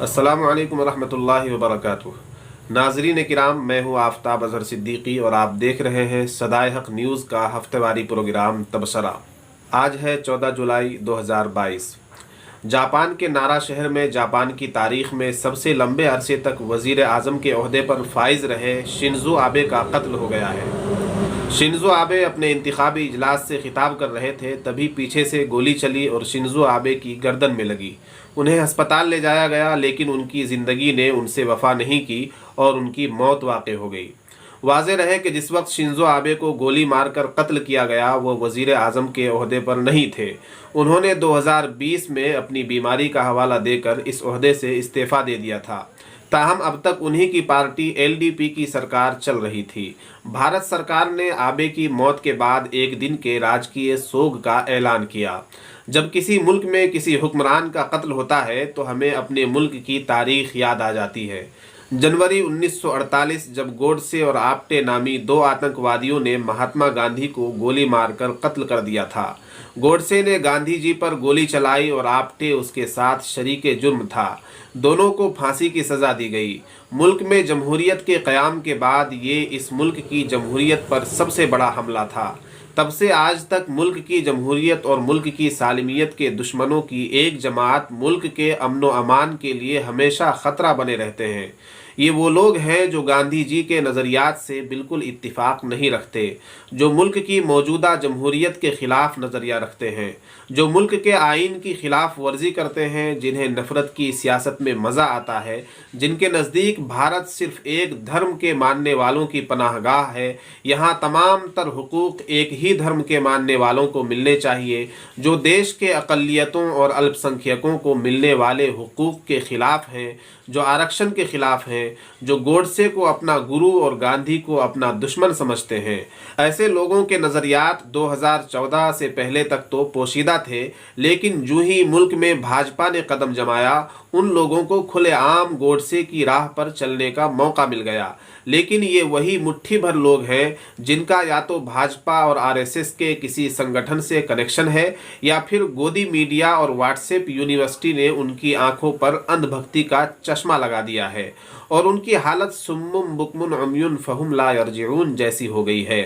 अस्सलामु अलैकुम वरहमतुल्लाहि वबरकातुह। नाज़रीन किराम, मैं हूँ आफ्ताब अज़हर सिद्दीकी और आप देख रहे हैं सदाए हक़ न्यूज़ का हफ्तेवारी प्रोग्राम तबसरा। आज है 14 जुलाई 2022। जापान के नारा शहर में जापान की तारीख़ में सबसे लंबे अरसे तक वज़ीर आज़म के ओहदे पर फाइज रहे शिंजो आबे का कत्ल हो गया है। शिंजो आबे अपने इंतखाबी इजलास से खिताब कर रहे थे, तभी पीछे से गोली चली और शिंजो आबे की गर्दन में लगी। उन्हें अस्पताल ले जाया गया, लेकिन उनकी ज़िंदगी ने उनसे वफ़ा नहीं की और उनकी मौत वाक़ हो गई। वाज़ेह रहे कि जिस वक्त शिंजो आबे को गोली मारकर कत्ल किया गया वो वज़ीर आज़म के ओहदे पर नहीं थे। उन्होंने 2020 में अपनी बीमारी का हवाला देकर इस ओहदे से इस्तीफ़ा दे दिया था। ताहम अब तक उन्हीं की पार्टी एलडीपी की सरकार चल रही थी। भारत सरकार ने आबे की मौत के बाद एक दिन के राजकीय सोग का ऐलान किया। जब किसी मुल्क में किसी हुक्मरान का कत्ल होता है तो हमें अपने मुल्क की तारीख याद आ जाती है। जनवरी 1948 जब गोडसे और आप्टे नामी दो आतंकवादियों ने महात्मा गांधी को गोली मारकर कत्ल कर दिया था। गोडसे ने गांधी जी पर गोली चलाई और आप्टे उसके साथ शरीके जुर्म था। दोनों को फांसी की सज़ा दी गई। मुल्क में जमहूरियत के क़याम के बाद ये इस मुल्क की जमहूरियत पर सबसे बड़ा हमला था। तब से आज तक मुल्क की जमहूरियत और मुल्क की सालमियत के दुश्मनों की एक जमात मुल्क के अमन व अमान के लिए हमेशा ख़तरा बने रहते हैं। ये वो लोग हैं जो गांधी जी के नज़रियात से बिल्कुल इत्तिफाक नहीं रखते, जो मुल्क की मौजूदा जमहूरियत के ख़िलाफ़ नज़रिया रखते हैं, जो मुल्क के आइन की ख़िलाफ़ वर्जी करते हैं, जिन्हें नफ़रत की सियासत में मज़ा आता है, जिनके नज़दीक भारत सिर्फ़ एक धर्म के मानने वालों की पनाहगाह है, यहाँ तमाम तर हुकूक़ एक ही धर्म के मानने वालों को मिलने चाहिए, जो देश के अक़लियतों और अल्पसंख्यकों को मिलने वाले हुकूक़ के ख़िलाफ़ हैं, जो आरक्षण के ख़िलाफ़ हैं, जो गोडसे को अपना गुरु और गांधी को अपना दुश्मन समझते हैं। ऐसे लोगों के नज़रियात 2014 से पहले तक तो पोशीदा थे, लेकिन जो ही मुल्क में भाजपा ने कदम जमाया उन लोगों को खुलेआम गोडसे की राह पर चलने का मौका मिल गया। लेकिन ये वही मुट्ठी भर लोग हैं जिनका या तो भाजपा और आरएसएस के किसी संगठन से कनेक्शन है या फिर गोदी मीडिया और व्हाट्सएप यूनिवर्सिटी ने उनकी आंखों पर अंधभक्ति का चश्मा लगा दिया है और उनकी हालत सुम्मुम बुकमुन उम्युन फहुम ला यरजिऊन जैसी हो गई है।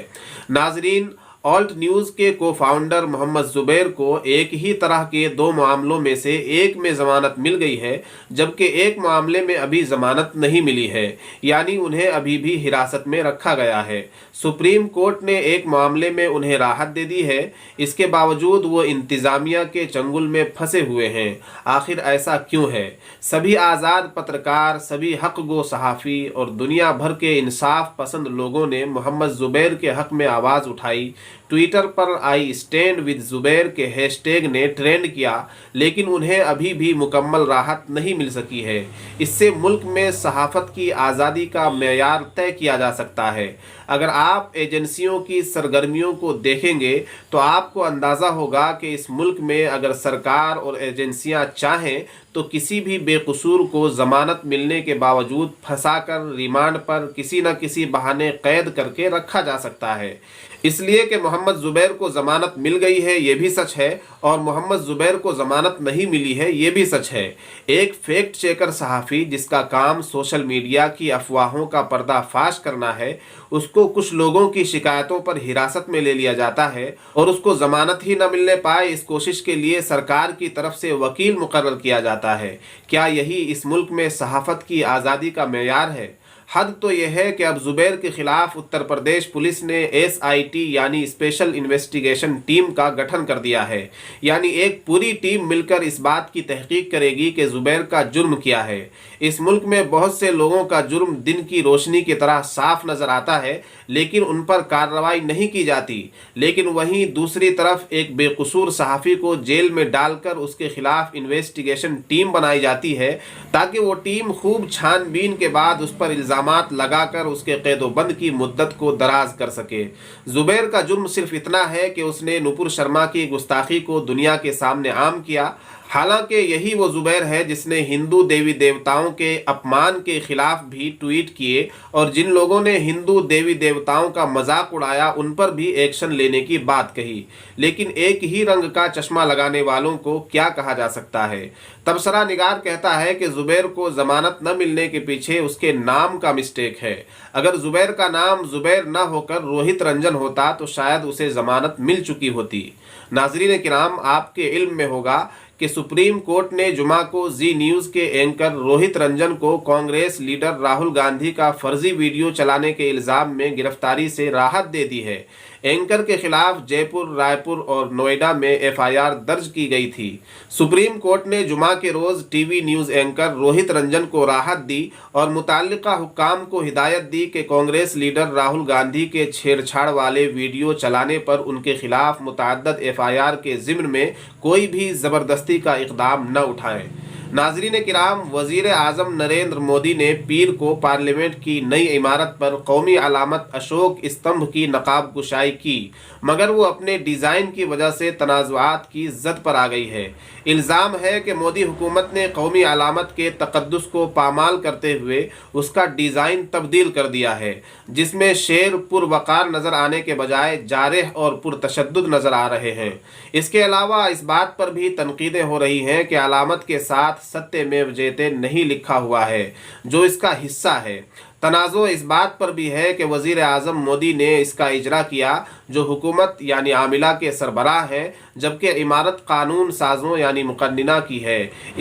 नाजरीन, ऑल्ट न्यूज़ के को फाउंडर मोहम्मद ज़ुबैर को एक ही तरह के दो मामलों में से एक में ज़मानत मिल गई है, जबकि एक मामले में अभी ज़मानत नहीं मिली है, यानी उन्हें अभी भी हिरासत में रखा गया है। सुप्रीम कोर्ट ने एक मामले में उन्हें राहत दे दी है, इसके बावजूद वो इंतज़ामिया के चंगुल में फंसे हुए हैं। आखिर ऐसा क्यों है? सभी आज़ाद पत्रकार, सभी हक़ गो सहाफ़ी और दुनिया भर के इंसाफ पसंद लोगों ने मोहम्मद ज़ुबैर के हक़ में आवाज़ उठाई। ट्विटर पर आई स्टैंड विद ज़ुबैर के हैशटैग ने ट्रेंड किया, लेकिन उन्हें अभी भी मुकम्मल राहत नहीं मिल सकी है। इससे मुल्क में सहाफ़त की आज़ादी का मेयार तय किया जा सकता है। अगर आप एजेंसियों की सरगर्मियों को देखेंगे तो आपको अंदाज़ा होगा कि इस मुल्क में अगर सरकार और एजेंसियां चाहें तो किसी भी बेकसूर को ज़मानत मिलने के बावजूद फंसाकर रिमांड पर किसी न किसी बहाने कैद करके रखा जा सकता है। इसलिए कि मोहम्मद ज़ुबैर को ज़मानत मिल गई है ये भी सच है और मोहम्मद ज़ुबैर को ज़मानत नहीं मिली है ये भी सच है। एक फैक्ट चेकर सहाफ़ी जिसका काम सोशल मीडिया की अफवाहों का पर्दाफाश करना है, उसको कुछ लोगों की शिकायतों पर हिरासत में ले लिया जाता है और उसको ज़मानत ही न मिलने पाए इस कोशिश के लिए सरकार की तरफ से वकील मुकर्रर किया जाता है। क्या यही इस मुल्क में सहाफ़त की आज़ादी का मेयार है? हद तो यह है कि अब ज़ुबैर के ख़िलाफ़ उत्तर प्रदेश पुलिस ने SIT यानी स्पेशल इन्वेस्टिगेशन टीम का गठन कर दिया है। यानी एक पूरी टीम मिलकर इस बात की तहकीक करेगी कि ज़ुबैर का जुर्म क्या है। इस मुल्क में बहुत से लोगों का जुर्म दिन की रोशनी की तरह साफ नज़र आता है, लेकिन उन पर कार्रवाई नहीं की जाती। लेकिन वहीं दूसरी तरफ एक बेकसूर सहाफ़ी को जेल में डालकर उसके ख़िलाफ़ इन्वेस्टिगेशन टीम बनाई जाती है ताकि वो टीम खूब छानबीन के बाद उस पर इल्ज़ामात लगाकर उसके कैदोबंद की मुद्दत को दराज कर सके। ज़ुबैर का जुर्म सिर्फ इतना है कि उसने नुपुर शर्मा की गुस्ताखी को दुनिया के सामने आम किया। हालांकि यही वो जुबैर है जिसने हिंदू देवी देवताओं के अपमान के खिलाफ भी ट्वीट किए और जिन लोगों ने हिंदू देवी देवताओं का मजाक उड़ाया उन पर भी एक्शन लेने की बात कही। लेकिन एक ही रंग का चश्मा लगाने वालों को क्या कहा जा सकता है। तबसरा निगार कहता है कि जुबैर को जमानत न मिलने के पीछे उसके नाम का मिस्टेक है। अगर जुबैर का नाम जुबैर न होकर रोहित रंजन होता तो शायद उसे जमानत मिल चुकी होती। नाजरीन किराम, आपके इल्म में होगा कि सुप्रीम कोर्ट ने जुमा को जी न्यूज़ के एंकर रोहित रंजन को कांग्रेस लीडर राहुल गांधी का फर्जी वीडियो चलाने के इल्ज़ाम में गिरफ्तारी से राहत दे दी है। एंकर के खिलाफ जयपुर, रायपुर और नोएडा में एफआईआर दर्ज की गई थी। सुप्रीम कोर्ट ने जुमा के रोज़ TV news anchor Rohit Ranjan को राहत दी और मुताल्लिका हुक्काम को हिदायत दी कि कांग्रेस लीडर राहुल गांधी के छेड़छाड़ वाले वीडियो चलाने पर उनके खिलाफ मुतअद्दिद एफआईआर के ज़िम्न में कोई भी ज़बरदस्ती का इक़दाम न उठाएं। नाज़रीन किराम, वज़ीर आज़म नरेंद्र मोदी ने पीर को पार्लियामेंट की नई इमारत पर कौमी अलामत अशोक स्तंभ की नकाब कुशाई की, मगर वो अपने डिज़ाइन की वजह से तनाज़ुआत की ज़द पर आ गई है। इल्ज़ाम है कि मोदी हुकूमत ने कौमी अलामत के तक़द्दुस को पामाल करते हुए उसका डिज़ाइन तब्दील कर दिया है, जिसमें शेर पुरवक़ार नज़र आने के बजाय जारिह और पुरतशद्दुद नज़र आ रहे हैं। इसके अलावा इस बात पर भी तनकीदें हो रही हैं कि अलामत के साथ सत्यमेव जयते नहीं लिखा हुआ है, जो इसका हिस्सा है। तनाज़ो इस बात पर भी है कि वज़ीर आज़म मोदी ने इसका इजरा किया, जो हुकूमत यानी आमिला के सरबराह है, जबकि इमारत कानून साजों यानी मुकन्निना की है,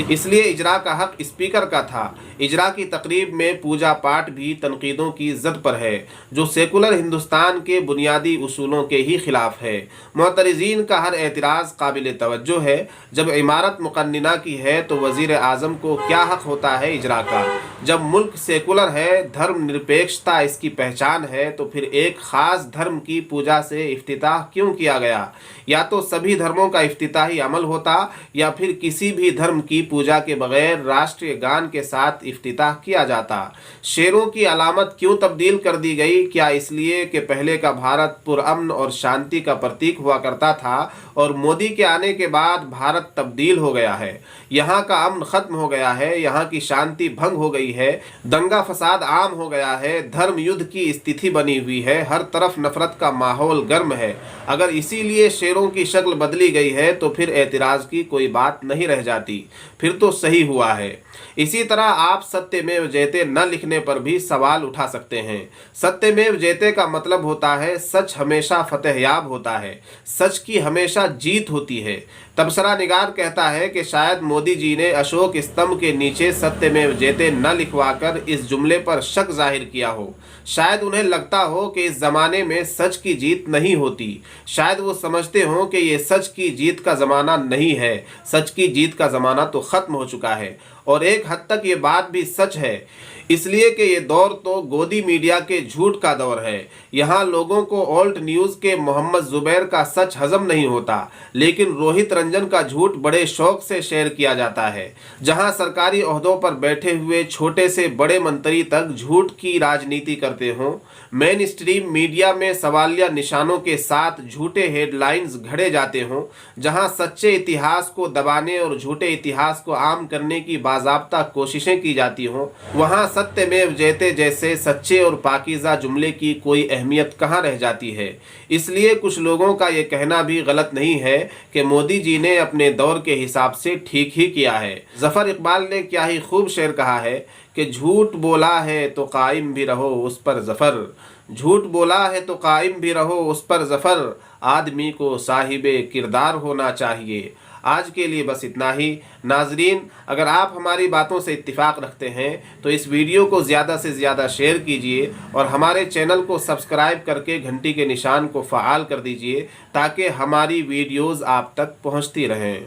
इसलिए इजरा का हक स्पीकर का था। इजरा की तकरीब में पूजा पाठ भी तनकीदों की ज़द पर है, जो सेकुलर हिंदुस्तान के बुनियादी उसूलों के ही खिलाफ है। मुअतरिज़ीन का हर एतराज़ काबिल तवज्जो है। जब इमारत मुकन्निना की है तो वज़ीर आज़म को क्या हक होता है इजरा का? जब मुल्क सेकुलर है, धर्मनिरपेक्षता इसकी पहचान है, तो फिर एक ख़ास धर्म की पूजा से इफ्तिताह क्यों किया गया? या तो सभी धर्मों का इफ्तिताही अमल होता या फिर किसी भी धर्म की पूजा के बगैर राष्ट्रीय गान के साथ इफ्तिताह किया जाता। शेरों की अलामत क्यों तब्दील कर दी गई? क्या इसलिए कि पहले का भारत पुरअमन और शांति का प्रतीक हुआ करता था और मोदी के आने के बाद भारत तब्दील हो गया है। यहाँ का अमन ख़त्म हो गया है, यहाँ की शांति भंग हो गई है, दंगा फसाद आम हो गया है, धर्म युद्ध की स्थिति बनी हुई है, हर तरफ नफरत का माहौल गर्म है। अगर इसीलिए शेरों की शक्ल बदली गई है तो फिर एतराज़ की कोई बात नहीं रह जाती, फिर तो सही हुआ है। इसी तरह आप सत्यमेव जयते न लिखने पर भी सवाल उठा सकते हैं। सत्यमेव जयते का मतलब होता है सच हमेशा फतेहयाब होता है, सच की हमेशा जीत होती है। तबसरा निगार कहता है कि शायद मोदी जी ने अशोक स्तंभ के नीचे सत्यमेव जयते न लिखवाकर इस जुमले पर शक जाहिर किया हो। शायद उन्हें लगता हो कि इस ज़माने में सच की जीत नहीं होती। शायद वो समझते हों कि ये सच की जीत का ज़माना नहीं है, सच की जीत का ज़माना तो ख़त्म हो चुका है। और एक हद तक ये बात भी सच है, इसलिए कि ये दौर तो गोदी मीडिया के झूठ का दौर है। यहाँ लोगों को ओल्ट न्यूज़ के मोहम्मद जुबैर का सच हजम नहीं होता, लेकिन रोहित रंजन का झूठ बड़े शौक से शेयर किया जाता है। जहाँ सरकारी ओहदों पर बैठे हुए छोटे से बड़े मंत्री तक झूठ की राजनीति करते हों, मेन स्ट्रीम मीडिया में सवालिया निशानों के साथ झूठे हेडलाइंस घड़े जाते हों, जहाँ सच्चे इतिहास को दबाने और झूठे इतिहास को आम करने की बाज़ाब्ता कोशिशें की जाती हों, वहाँ सत्यमेव जयते जैसे सच्चे और पाकीज़ा जुमले की कोई अहमियत कहाँ रह जाती है। इसलिए कुछ लोगों का ये कहना भी गलत नहीं है कि मोदी जी ने अपने दौर के हिसाब से ठीक ही किया है। ज़फ़र इकबाल ने क्या ही खूब शेर कहा है कि झूठ बोला है तो कायम भी रहो उस पर ज़फ़र, झूठ बोला है तो कायम भी रहो उस पर ज़फ़र, आदमी को साहिबे किरदार होना चाहिए। आज के लिए बस इतना ही। नाजरीन, अगर आप हमारी बातों से इत्तिफाक रखते हैं तो इस वीडियो को ज़्यादा से ज़्यादा शेयर कीजिए और हमारे चैनल को सब्सक्राइब करके घंटी के निशान को फ़आल कर दीजिए ताकि हमारी वीडियोज़ आप तक पहुंचती रहें।